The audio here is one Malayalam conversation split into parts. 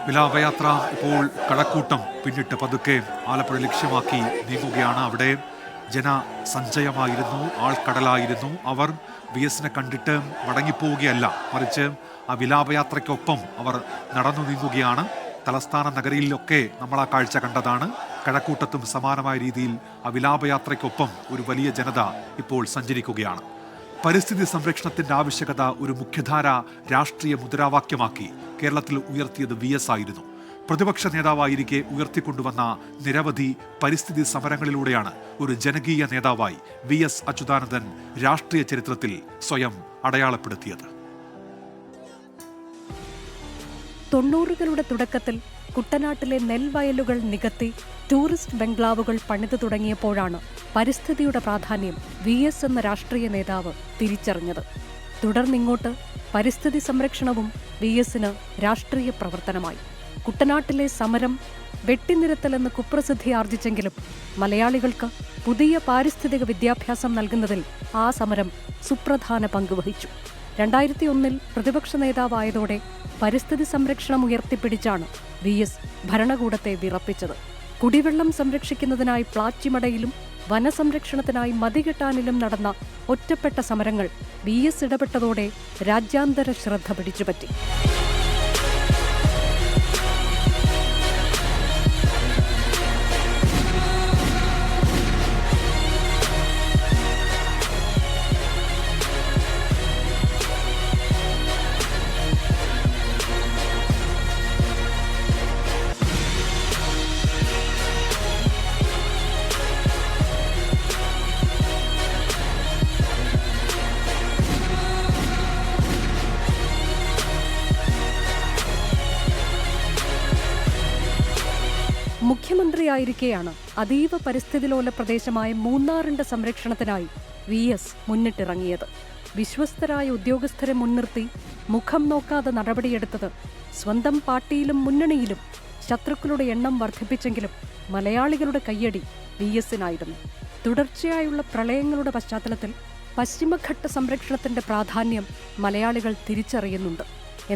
വിലാപയാത്ര ഇപ്പോൾ കഴക്കൂട്ടം പിന്നിട്ട് പതുക്കെ ആലപ്പുഴ ലക്ഷ്യമാക്കി നീങ്ങുകയാണ്. അവിടെ ജനസഞ്ചയമായിരുന്നു, ആൾക്കടലായിരുന്നു. അവർ VS കണ്ടിട്ട് മടങ്ങിപ്പോവുകയല്ല, മറിച്ച് ആ വിലാപയാത്രയ്ക്കൊപ്പം അവർ നടന്നു നീങ്ങുകയാണ്. തലസ്ഥാന നഗരിയിലൊക്കെ നമ്മൾ ആ കാഴ്ച കണ്ടതാണ്. കഴക്കൂട്ടത്തും സമാനമായ രീതിയിൽ ആ വിലാപയാത്രയ്ക്കൊപ്പം ഒരു വലിയ ജനത ഇപ്പോൾ സഞ്ചരിക്കുകയാണ്. പരിസ്ഥിതി സംരക്ഷണത്തിന്റെ ആവശ്യകത ഒരു മുഖ്യധാര രാഷ്ട്രീയ മുദ്രാവാക്യമാക്കി കേരളത്തിൽ ഉയർത്തിയത് VS ആയിരുന്നു. പ്രതിപക്ഷ നേതാവായിരിക്കെ ഉയർത്തിക്കൊണ്ടുവന്ന നിരവധി പരിസ്ഥിതി സമരങ്ങളിലൂടെയാണ് ഒരു ജനകീയ നേതാവായി VS അച്യുതാനന്ദൻ രാഷ്ട്രീയ ചരിത്രത്തിൽ സ്വയം അടയാളപ്പെടുത്തിയത്. 90കളുടെ തുടക്കത്തിൽ കുട്ടനാട്ടിലെ നെൽവയലുകൾ നികത്തി ടൂറിസ്റ്റ് ബംഗ്ലാവുകൾ പണിതു തുടങ്ങിയപ്പോഴാണ് പരിസ്ഥിതിയുടെ പ്രാധാന്യം VS എന്ന രാഷ്ട്രീയ നേതാവ് തിരിച്ചറിഞ്ഞത്. തുടർന്നിങ്ങോട്ട് പരിസ്ഥിതി സംരക്ഷണവും VSന് രാഷ്ട്രീയ പ്രവർത്തനമായി. കുട്ടനാട്ടിലെ സമരം വെട്ടിനിരത്തലെന്ന് കുപ്രസിദ്ധി ആർജിച്ചെങ്കിലും മലയാളികൾക്ക് പുതിയ പാരിസ്ഥിതിക വിദ്യാഭ്യാസം നൽകുന്നതിൽ ആ സമരം സുപ്രധാന പങ്കുവഹിച്ചു. 2001 പ്രതിപക്ഷ നേതാവായതോടെ പരിസ്ഥിതി സംരക്ഷണം ഉയർത്തിപ്പിടിച്ചാണ് VS ഭരണകൂടത്തെ വിറപ്പിച്ചത്. കുടിവെള്ളം സംരക്ഷിക്കുന്നതിനായി പ്ലാച്ചിമടയിലും വനസംരക്ഷണത്തിനായി മതികെട്ടാനിലും നടന്ന ഒറ്റപ്പെട്ട സമരങ്ങൾ VS ഇടപെട്ടതോടെ രാജ്യാന്തര ശ്രദ്ധ പിടിച്ചുപറ്റി. മുഖ്യമന്ത്രിയായിരിക്കെയാണ് അതീവ പരിസ്ഥിതിലോല പ്രദേശമായ മൂന്നാറിന്റെ സംരക്ഷണത്തിനായി VS മുന്നിട്ടിറങ്ങിയത്. വിശ്വസ്തരായ ഉദ്യോഗസ്ഥരെ മുൻനിർത്തി മുഖം നോക്കാതെ നടപടിയെടുത്തത് സ്വന്തം പാർട്ടിയിലും മുന്നണിയിലും ശത്രുക്കളുടെ എണ്ണം വർദ്ധിപ്പിച്ചെങ്കിലും മലയാളികളുടെ കയ്യടി VSനായിരുന്നു. തുടർച്ചയായുള്ള പ്രളയങ്ങളുടെ പശ്ചാത്തലത്തിൽ പശ്ചിമഘട്ട സംരക്ഷണത്തിന്റെ പ്രാധാന്യം മലയാളികൾ തിരിച്ചറിയുന്നുണ്ട്.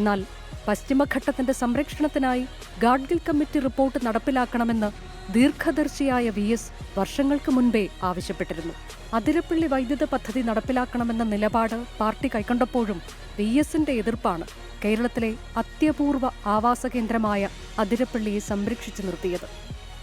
എന്നാൽ പശ്ചിമഘട്ടത്തിന്റെ സംരക്ഷണത്തിനായി ഗാഡ്ഗിൽ കമ്മിറ്റി റിപ്പോർട്ട് നടപ്പിലാക്കണമെന്ന് ദീർഘദർശിയായ VS വർഷങ്ങൾക്ക് മുൻപേ ആവശ്യപ്പെട്ടിരുന്നു. അതിരപ്പള്ളി വൈദ്യുത പദ്ധതി നടപ്പിലാക്കണമെന്ന നിലപാട് പാർട്ടി കൈക്കൊണ്ടപ്പോഴും VSന്റെ എതിർപ്പാണ് കേരളത്തിലെ അത്യപൂർവ ആവാസ കേന്ദ്രമായ അതിരപ്പള്ളിയെ സംരക്ഷിച്ചു നിർത്തിയത്.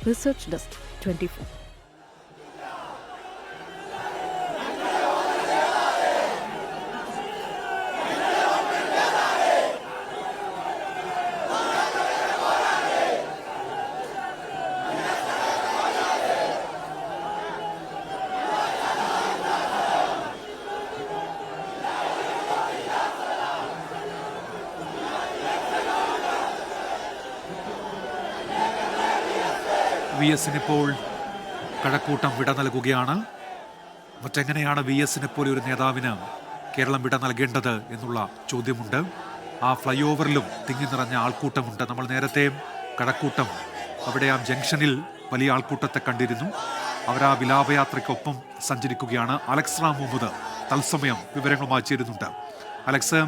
Research desk 24. VSനിപ്പോൾ കഴക്കൂട്ടം വിട നൽകുകയാണ്. മറ്റെങ്ങനെയാണ് VSനെപ്പോലെ ഒരു നേതാവിന് കേരളം വിട നൽകേണ്ടത് എന്നുള്ള ചോദ്യമുണ്ട്. ആ ഫ്ലൈ ഓവറിലും തിങ്ങി നിറഞ്ഞ ആൾക്കൂട്ടമുണ്ട്. നമ്മൾ നേരത്തെ കഴക്കൂട്ടം അവിടെ ആ ജംഗ്ഷനിൽ വലിയ ആൾക്കൂട്ടത്തെ കണ്ടിരുന്നു. അവർ ആ വിലാപയാത്രയ്ക്കൊപ്പം സഞ്ചരിക്കുകയാണ്. അലക്സ് റാം മുഹമ്മദ് തത്സമയം വിവരങ്ങളുമായി ചേരുന്നുണ്ട്. അലക്സ്,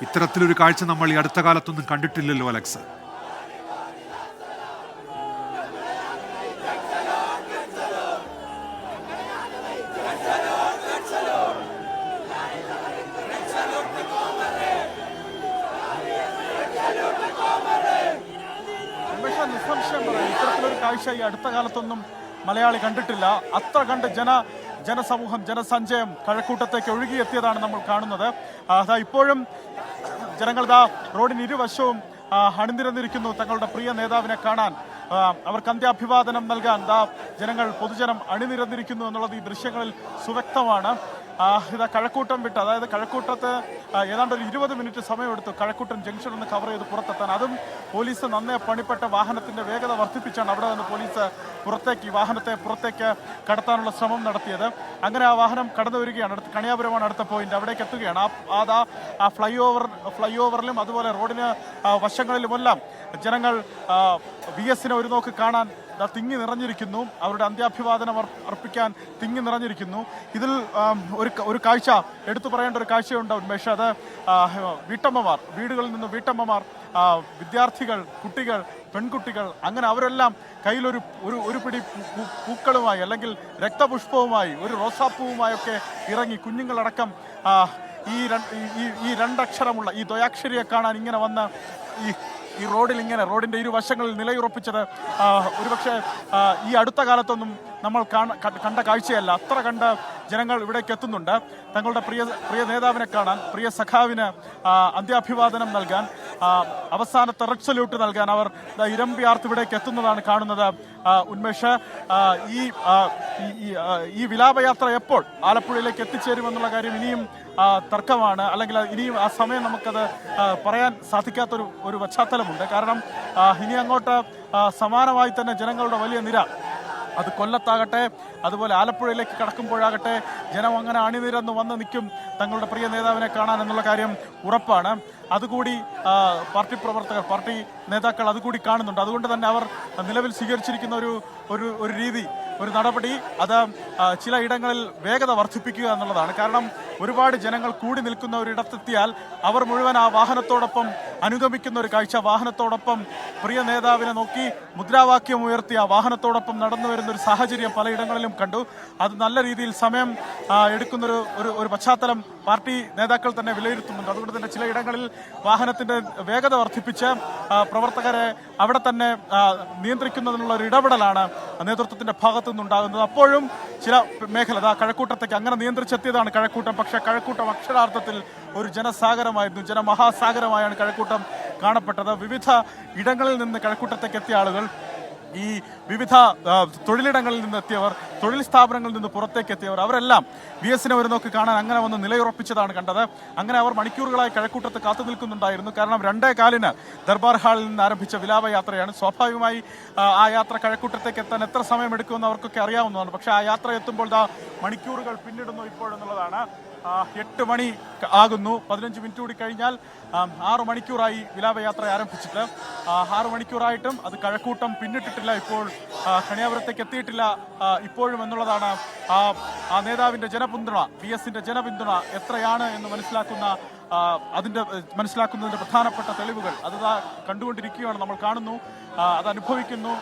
ഇത്തരത്തിലൊരു കാഴ്ച നമ്മൾ ഈ അടുത്ത കാലത്തൊന്നും കണ്ടിട്ടില്ലല്ലോ അലക്സ്. നിസ്സംശയം പറയാം, ഇത്തരത്തിലൊരു കാഴ്ച ഈ അടുത്ത കാലത്തൊന്നും മലയാളി കണ്ടിട്ടില്ല. അത്ര കണ്ട് ജനസമൂഹം, ജനസഞ്ചയം കഴക്കൂട്ടത്തേക്ക് ഒഴുകിയെത്തിയതാണ് നമ്മൾ കാണുന്നത്. ഇപ്പോഴും ജനങ്ങൾ റോഡിന് ഇരുവശവും അണിനിരന്നിരിക്കുന്നു തങ്ങളുടെ പ്രിയ നേതാവിനെ കാണാൻ. അവർക്ക് അന്ത്യാഭിവാദനം നൽകാൻ പൊതുജനം അണിനിരന്നിരിക്കുന്നു എന്നുള്ളത് ഈ ദൃശ്യങ്ങളിൽ സുവ്യക്തമാണ്. ഇതാ കഴക്കൂട്ടം വിട്ട്, അതായത് കഴക്കൂട്ടത്ത് ഏതാണ്ട് ഒരു 20 മിനിറ്റ് സമയമെടുത്തു കഴക്കൂട്ടം ജംഗ്ഷൻ ഒന്ന് കവർ ചെയ്ത് പുറത്തെത്താൻ. അതും പോലീസ് നന്നേ പണിപ്പെട്ട വാഹനത്തിന്റെ വേഗത വർദ്ധിപ്പിച്ചാണ് അവിടെ നിന്ന് പോലീസ് വാഹനത്തെ പുറത്തേക്ക് കടത്താനുള്ള ശ്രമം നടത്തിയത്. അങ്ങനെ ആ വാഹനം കടന്നു വരികയാണ്. കണിയാപുരമാണ് അടുത്ത പോയിന്റ്, അവിടേക്ക് എത്തുകയാണ്. ആ ഫ്ലൈ ഓവറിലും അതുപോലെ റോഡിന് വശങ്ങളിലുമെല്ലാം ജനങ്ങൾ VSനെ ഒരു നോക്ക് കാണാൻ തിങ്ങി നിറഞ്ഞിരിക്കുന്നു. അവരുടെ അന്ത്യാഭിവാദനം അർപ്പിക്കാൻ തിങ്ങി നിറഞ്ഞിരിക്കുന്നു. ഇതിൽ ഒരു കാഴ്ച എടുത്തു പറയേണ്ട ഒരു കാഴ്ചയുണ്ട് ഉന്മേഷ്. അത് വീട്ടമ്മമാർ, വീടുകളിൽ നിന്ന് വീട്ടമ്മമാർ, വിദ്യാർത്ഥികൾ, കുട്ടികൾ, പെൺകുട്ടികൾ, അങ്ങനെ അവരെല്ലാം കയ്യിലൊരു ഒരു പിടി പൂക്കളുമായി അല്ലെങ്കിൽ രക്തപുഷ്പവുമായി ഒരു റോസാപ്പൂവുമായൊക്കെ ഇറങ്ങി കുഞ്ഞുങ്ങളടക്കം ഈ രണ്ടക്ഷരമുള്ള ഈ ദ്വയാക്ഷരിയെ കാണാൻ ഇങ്ങനെ വന്ന് ഈ റോഡിൽ ഇങ്ങനെ റോഡിന്റെ ഇരുവശങ്ങളിൽ നിലയുറപ്പിച്ചത് ഒരുപക്ഷെ ഈ അടുത്ത കാലത്തൊന്നും നമ്മൾ കണ്ട കാഴ്ചയല്ല. അത്ര കണ്ട് ജനങ്ങൾ ഇവിടേക്ക് എത്തുന്നുണ്ട്. തങ്ങളുടെ പ്രിയ നേതാവിനെ കാണാൻ, പ്രിയ സഖാവിന് അന്ത്യാഭിവാദനം നൽകാൻ, അവസാനത്തെ റെഡ് സല്യൂട്ട് നൽകാൻ അവർ ഇരമ്പിയാർത്ത് ഇവിടേക്ക് എത്തുന്നതാണ് കാണുന്നത് ഉന്മേഷ്. ഈ വിലാപയാത്ര എപ്പോൾ ആലപ്പുഴയിലേക്ക് എത്തിച്ചേരുമെന്നുള്ള കാര്യം ഇനിയും തർക്കമാണ്, അല്ലെങ്കിൽ ഇനിയും ആ സമയം നമുക്കത് പറയാൻ സാധിക്കാത്തൊരു പശ്ചാത്തലമുണ്ട്. കാരണം ഇനി അങ്ങോട്ട് സമാനമായി തന്നെ ജനങ്ങളുടെ വലിയ നിര, അത് കൊല്ലത്താകട്ടെ അതുപോലെ ആലപ്പുഴയിലേക്ക് കടക്കുമ്പോഴാകട്ടെ ജനം അങ്ങനെ അണിനിരന്ന് വന്ന് നിൽക്കും തങ്ങളുടെ പ്രിയ നേതാവിനെ കാണാൻ എന്നുള്ള കാര്യം ഉറപ്പാണ്. അതുകൂടി പാർട്ടി പ്രവർത്തകർ, പാർട്ടി നേതാക്കൾ അതുകൂടി കാണുന്നുണ്ട്. അതുകൊണ്ട് തന്നെ അവർ നിലവിൽ സ്വീകരിച്ചിരിക്കുന്ന ഒരു രീതി, ഒരു നടപടി, അത് ചില ഇടങ്ങളിൽ വേഗത വർദ്ധിപ്പിക്കുക എന്നുള്ളതാണ്. കാരണം ഒരുപാട് ജനങ്ങൾ കൂടി നിൽക്കുന്ന ഒരിടത്തെത്തിയാൽ അവർ മുഴുവൻ ആ വാഹനത്തോടൊപ്പം അനുഗമിക്കുന്ന ഒരു കാഴ്ച, വാഹനത്തോടൊപ്പം പ്രിയ നേതാവിനെ നോക്കി മുദ്രാവാക്യം ഉയർത്തി ആ വാഹനത്തോടൊപ്പം നടന്നു വരുന്ന ഒരു സാഹചര്യം പലയിടങ്ങളിലും കണ്ടു. അത് നല്ല രീതിയിൽ സമയം എടുക്കുന്നൊരു ഒരു പശ്ചാത്തലം പാർട്ടി നേതാക്കൾ തന്നെ വിലയിരുത്തുന്നുണ്ട്. അതുകൊണ്ട് തന്നെ ചില ഇടങ്ങളിൽ വാഹനത്തിന്റെ വേഗത വർദ്ധിപ്പിച്ച് പ്രവർത്തകരെ അവിടെ തന്നെ നിയന്ത്രിക്കുന്നതിനുള്ള ഒരു ഇടപെടലാണ് നേതൃത്വത്തിന്റെ ഭാഗത്തു നിന്നുണ്ടാകുന്നത്. അപ്പോഴും ചില മേഖല, കഴക്കൂട്ടത്തേക്ക് അങ്ങനെ നിയന്ത്രിച്ചെത്തിയതാണ് കഴക്കൂട്ടം. പക്ഷെ കഴക്കൂട്ടം അക്ഷരാർത്ഥത്തിൽ ഒരു ജനസാഗരമായിരുന്നു, ജനമഹാസാഗരമായാണ് കഴക്കൂട്ടം കാണപ്പെട്ടത്. വിവിധ ഇടങ്ങളിൽ നിന്ന് കഴക്കൂട്ടത്തേക്ക് എത്തിയ ആളുകൾ, ഈ വിവിധ തൊഴിലിടങ്ങളിൽ നിന്ന് എത്തിയവർ, തൊഴിൽ സ്ഥാപനങ്ങളിൽ നിന്ന് പുറത്തേക്ക് എത്തിയവർ, അവരെല്ലാം VS-നെ ഒരു നോക്ക് കാണാൻ അങ്ങനെ വന്ന് നിലയുറപ്പിച്ചതാണ് കണ്ടത്. അങ്ങനെ അവർ മണിക്കൂറുകളായി കഴക്കൂട്ടത്ത് കാത്തു നിൽക്കുന്നുണ്ടായിരുന്നു. കാരണം 2:15 ദർബാർ ഹാളിൽ നിന്ന് ആരംഭിച്ച വിലാപയാത്രയാണ്. സ്വാഭാവികമായി ആ യാത്ര കഴക്കൂട്ടത്തേക്ക് എത്താൻ എത്ര സമയം എടുക്കുമെന്ന് അവർക്കൊക്കെ അറിയാവുന്നതാണ്. പക്ഷേ ആ യാത്ര എത്തുമ്പോൾ മണിക്കൂറുകൾ പിന്നിടുന്നു ഇപ്പോഴെന്നുള്ളതാണ്. 8 മണി ആകുന്നു. 15 മിനിറ്റ് കൂടി കഴിഞ്ഞാൽ 6 മണിക്കൂറായി വിലാപയാത്ര ആരംഭിച്ചിട്ട്. 6 മണിക്കൂറായിട്ടും അത് കഴക്കൂട്ടം പിന്നിട്ടിട്ടില്ല. ഇപ്പോൾ കണിയാപുരത്തേക്ക് എത്തിയിട്ടില്ല ഇപ്പോഴും എന്നുള്ളതാണ് ആ നേതാവിന്റെ ജനപിന്തുണ, VS-ന്റെ ജനപിന്തുണ എത്രയാണ് എന്ന് മനസ്സിലാക്കുന്നതിന്റെ പ്രധാനപ്പെട്ട തെളിവുകൾ അത് കണ്ടുകൊണ്ടിരിക്കുകയാണ്. നമ്മൾ കാണുന്നു, അത് അനുഭവിക്കുന്നു.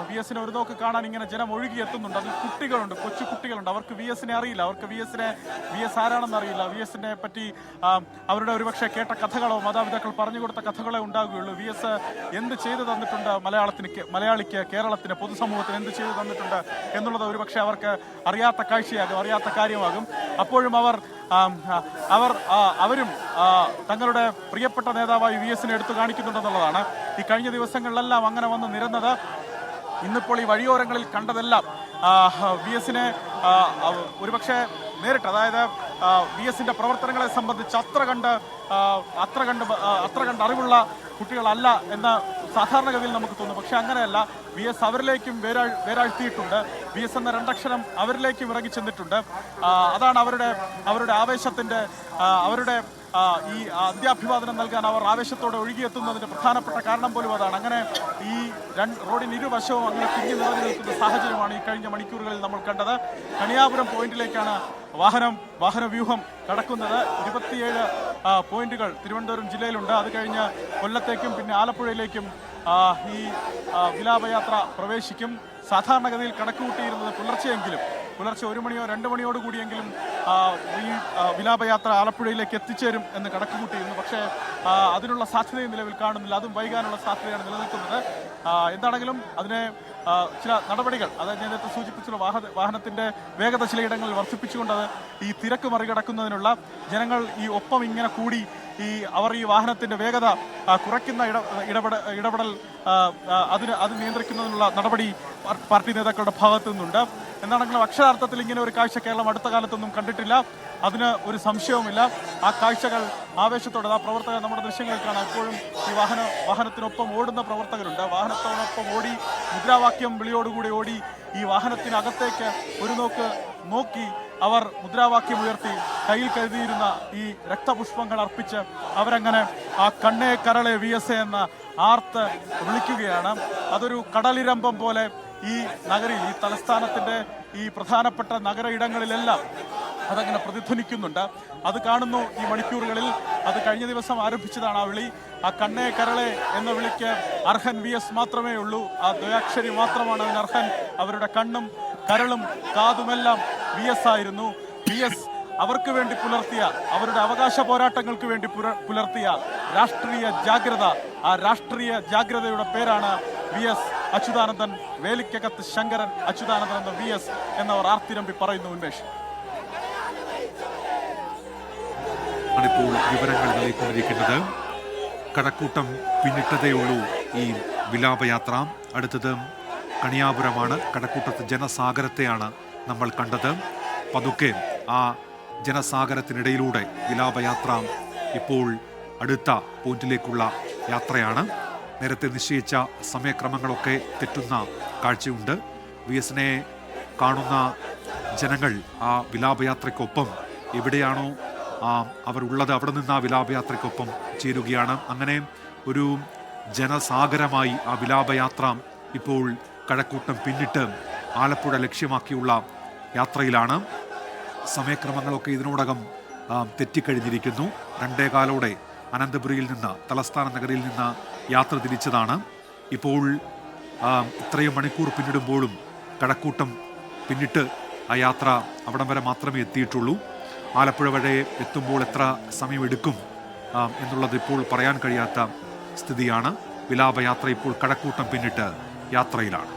VS-നെ ഒരു നോക്ക് കാണാൻ ഇങ്ങനെ ജനം ഒഴുകി എത്തുന്നുണ്ട്. അതിൽ കുട്ടികളുണ്ട്, കൊച്ചു കുട്ടികളുണ്ട്. അവർക്ക് VS-നെ അറിയില്ല, അവർക്ക് VS ആരാണെന്ന് അറിയില്ല. VS-നെ പറ്റി അവരുടെ ഒരുപക്ഷെ കേട്ട കഥകളോ മാതാപിതാക്കൾ പറഞ്ഞു കൊടുത്ത കഥകളോ ഉണ്ടാകുകയുള്ളൂ. VS എന്ത് ചെയ്തു തന്നിട്ടുണ്ട് മലയാളിക്ക്, കേരളത്തിന്, പൊതുസമൂഹത്തിന് എന്ത് ചെയ്തു തന്നിട്ടുണ്ട് എന്നുള്ളത് ഒരുപക്ഷെ അവർക്ക് അറിയാത്ത കാഴ്ചയാകും, അറിയാത്ത കാര്യമാകും. അപ്പോഴും അവരും തങ്ങളുടെ പ്രിയപ്പെട്ട നേതാവായി VS-നെ എടുത്തു കാണിക്കുന്നുണ്ടെന്നുള്ളതാണ്. ഈ കഴിഞ്ഞ ദിവസങ്ങളിലെല്ലാം അങ്ങനെ വന്ന് നിരന്നത്, ഇന്നിപ്പോൾ ഈ വഴിയോരങ്ങളിൽ കണ്ടതെല്ലാം VS-നെ ഒരുപക്ഷെ നേരിട്ട്, അതായത് VS-ന്റെ പ്രവർത്തനങ്ങളെ സംബന്ധിച്ച് അത്ര കണ്ട് അറിവുള്ള കുട്ടികളല്ല എന്ന് സാധാരണഗതിയിൽ നമുക്ക് തോന്നും. പക്ഷെ അങ്ങനെയല്ല. VS അവരിലേക്കും വേരാഴ്ത്തിയിട്ടുണ്ട്. VS എന്ന 2 അക്ഷരം അവരിലേക്കും ഇറങ്ങി ചെന്നിട്ടുണ്ട്. അതാണ് അവരുടെ ആവേശത്തിന്റെ, അവരുടെ ഈ അന്ത്യാഭിവാദനം നൽകാൻ അവർ ആവേശത്തോടെ ഒഴുകിയെത്തുന്നതിന്റെ പ്രധാനപ്പെട്ട കാരണം പോലും അതാണ്. അങ്ങനെ ഈ റോഡിന് ഇരുവശവും അങ്ങനെ തിങ്ങി നിറഞ്ഞു നിൽക്കുന്ന സാഹചര്യമാണ് ഈ കഴിഞ്ഞ മണിക്കൂറുകളിൽ നമ്മൾ കണ്ടത്. കണിയാപുരം പോയിന്റിലേക്കാണ് വാഹനവ്യൂഹം കടക്കുന്നത്. 27 പോയിന്റുകൾ തിരുവനന്തപുരം ജില്ലയിലുണ്ട്. അത് കഴിഞ്ഞ് കൊല്ലത്തേക്കും പിന്നെ ആലപ്പുഴയിലേക്കും ഈ വിലാപയാത്ര പ്രവേശിക്കും. സാധാരണഗതിയിൽ കണക്കുകൂട്ടിയിരുന്നത് പുലർച്ചെ 1 മണിയോ 2 മണിയോട് കൂടിയെങ്കിലും ഈ വിലാപയാത്ര ആലപ്പുഴയിലേക്ക് എത്തിച്ചേരും എന്ന് കണക്കുകൂട്ടിയിരുന്നു. പക്ഷേ അതിനുള്ള സാധ്യതയും നിലവിൽ കാണുന്നില്ല. അതും വൈകാനുള്ള സാധ്യതയാണ് നിലനിൽക്കുന്നത്. എന്താണെങ്കിലും അതിനെ ചില നടപടികൾ, അതായത് ഞാൻ നേരത്തെ സൂചിപ്പിച്ചുള്ള വാഹനത്തിന്റെ വേഗത ചിലയിടങ്ങളിൽ വർദ്ധിപ്പിച്ചുകൊണ്ട് ഈ തിരക്ക് മറികടക്കുന്നതിനുള്ള ജനങ്ങൾ ഈ ഒപ്പം ഇങ്ങനെ കൂടി അവർ ഈ വാഹനത്തിന്റെ വേഗത കുറയ്ക്കുന്ന ഇടപെടൽ അത് നിയന്ത്രിക്കുന്നതിനുള്ള നടപടി പാർട്ടി നേതാക്കളുടെ ഭാഗത്തു നിന്നുണ്ട്. എന്താണെങ്കിലും അക്ഷരാർത്ഥത്തിൽ ഇങ്ങനെ ഒരു കാഴ്ച കേരളം അടുത്ത കാലത്തൊന്നും കണ്ടിട്ടില്ല. അതിന് ഒരു സംശയവുമില്ല. ആ കാഴ്ചകൾ ആവേശത്തോടെ പ്രവർത്തകർ നമ്മുടെ ദൃശ്യങ്ങളിൽ കാണാം. എപ്പോഴും ഈ വാഹനത്തിനൊപ്പം ഓടുന്ന പ്രവർത്തകരുണ്ട്. വാഹനത്തോടൊപ്പം ഓടി മുദ്രാവാക്യം വിളിയോടുകൂടി ഓടി ഈ വാഹനത്തിനകത്തേക്ക് ഒരു നോക്കി അവർ മുദ്രാവാക്യം ഉയർത്തി കയ്യിൽ കരുതിയിരുന്ന ഈ രക്തപുഷ്പങ്ങൾ അർപ്പിച്ച് അവരങ്ങനെ ആ കണ്ണേ കരളെ VS എന്ന ആർത്ത് വിളിക്കുകയാണ്. അതൊരു കടലിരമ്പം പോലെ ഈ നഗരിയിൽ, ഈ തലസ്ഥാനത്തിൻ്റെ ഈ പ്രധാനപ്പെട്ട നഗര ഇടങ്ങളിലെല്ലാം അതങ്ങനെ പ്രതിധ്വനിക്കുന്നുണ്ട്. അത് കാണുന്നു ഈ മണിക്കൂറുകളിൽ. അത് കഴിഞ്ഞ ദിവസം ആരംഭിച്ചതാണ് ആ വിളി. ആ കണ്ണേ കരളെ എന്ന വിളിക്ക് അർഹൻ VS മാത്രമേ ഉള്ളൂ. ആ ദ്വയാക്ഷരി മാത്രമാണ് അതിന് അർഹൻ. അവരുടെ കണ്ണും കരളും കാതുമെല്ലാം VS ആയിരുന്നു. VS അവർക്ക് വേണ്ടി പുലർത്തിയ, അവരുടെ അവകാശ പോരാട്ടങ്ങൾക്ക് വേണ്ടി പുലർത്തിയ രാഷ്ട്രീയ ജാഗ്രത, ആ രാഷ്ട്രീയ ജാഗ്രതയുടെ പേരാണ് VS അച്യുതാനന്ദൻ. വേലിക്കകത്ത് ശങ്കരൻ അച്യുതാനന്ദൻ എന്ന VS എന്നവർ ആർത്തിരമ്പി പറയുന്നു. ഉന്മേഷ്, ഇപ്പോൾ വിവരങ്ങൾ നൽകിക്കൊണ്ടിരിക്കുന്നത്. കഴക്കൂട്ടം പിന്നിട്ടതേയുള്ളൂ ഈ വിലാപയാത്ര. അടുത്തത് കണിയാപുരമാണ്. കഴക്കൂട്ടത്ത് ജനസാഗരത്തെയാണ് നമ്മൾ കണ്ടത്. പതുക്കെ ആ ജനസാഗരത്തിനിടയിലൂടെ വിലാപയാത്ര ഇപ്പോൾ അടുത്ത പോയിന്റിലേക്കുള്ള യാത്രയാണ്. നേരത്തെ നിശ്ചയിച്ച സമയക്രമങ്ങളൊക്കെ തെറ്റുന്ന കാഴ്ചയുണ്ട്. VSനെ കാണുന്ന ജനങ്ങൾ ആ വിലാപയാത്രയ്ക്കൊപ്പം എവിടെയാണോ അവരുള്ളത് അവിടെ നിന്ന് ആ വിലാപയാത്രയ്ക്കൊപ്പം ചേരുകയാണ്. അങ്ങനെ ഒരു ജനസാഗരമായി ആ വിലാപയാത്ര ഇപ്പോൾ കഴക്കൂട്ടം പിന്നിട്ട് ആലപ്പുഴ ലക്ഷ്യമാക്കിയുള്ള യാത്രയിലാണ്. സമയക്രമങ്ങളൊക്കെ ഇതിനോടകം തെറ്റിക്കഴിഞ്ഞിരിക്കുന്നു. 2:15 അനന്തപുരിയിൽ നിന്ന്, തലസ്ഥാന നഗരിയിൽ നിന്ന് യാത്ര തിരിച്ചതാണ്. ഇപ്പോൾ ഇത്രയും മണിക്കൂർ പിന്നിടുമ്പോഴും കഴക്കൂട്ടം പിന്നിട്ട് ആ യാത്ര അവിടം വരെ മാത്രമേ എത്തിയിട്ടുള്ളൂ. ആലപ്പുഴ വരെ എത്തുമ്പോൾ എത്ര സമയമെടുക്കും എന്നുള്ളത് ഇപ്പോൾ പറയാൻ കഴിയാത്ത സ്ഥിതിയാണ്. വിലാപയാത്ര ഇപ്പോൾ കഴക്കൂട്ടം പിന്നിട്ട് യാത്രയിലാണ്.